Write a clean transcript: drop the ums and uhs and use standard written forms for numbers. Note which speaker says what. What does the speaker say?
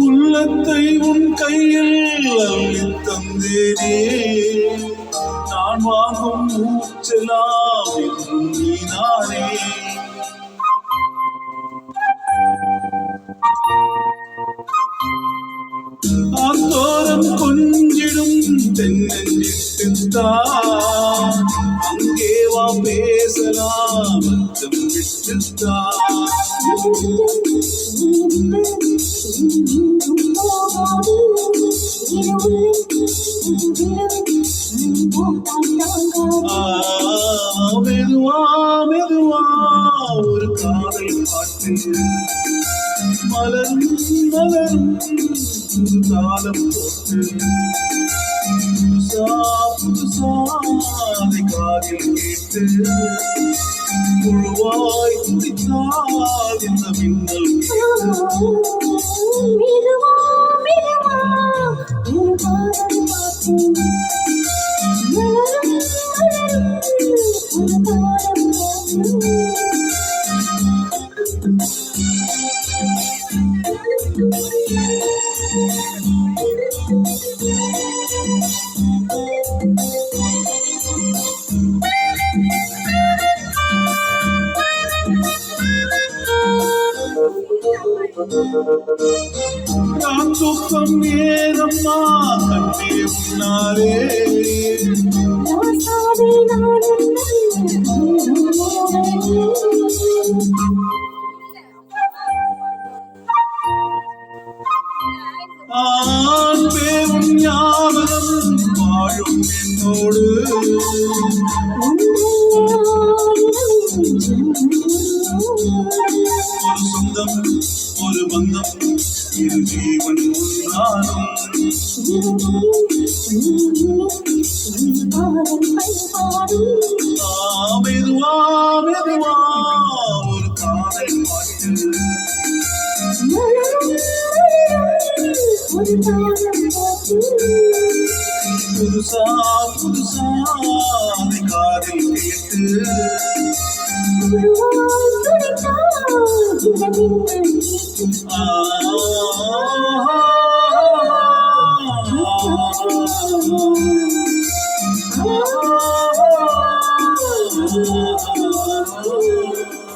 Speaker 1: உள்ளத்தை உன் கையில் அள்ளி தந்தேனே, நான் வாங்கும் மூச்செல்லாம் என்றும் நீதானே. ஆத்தோரம் கொஞ்சிடும் தென்னஞ்சிட்டுத்தான், அங்கே வா பேசலாம் அச்சம் விட்டுத்தான். மெதுவா மெதுவா ஒரு காதல் பாட்டு மலரும் மலரும் புது காலம் போட்டு, புதுசா புதுசா அதை காதில் கேட்டு முழுவாய் குடித்தால் இந்த மின்னல்
Speaker 2: மெதுவா மெதுவா ஒரு காதல் பாட்டு மலரும் மலரும் புது காலம் போட்டு.
Speaker 1: நான் துக்கம் ஏதம்மா கண்ணே உன்னாரே, ஆண்பே உன் ஞாபகம் வாழும் என்னோடு. ஒரு சொந்தம் ஒரு பந்தம் இரு ஜீவன் ஒன்றானும். மெதுவா மெதுவா ஒரு காதல் பாட்டு புதுசா புதுசா அதை காதில் கேட்டு
Speaker 2: Oh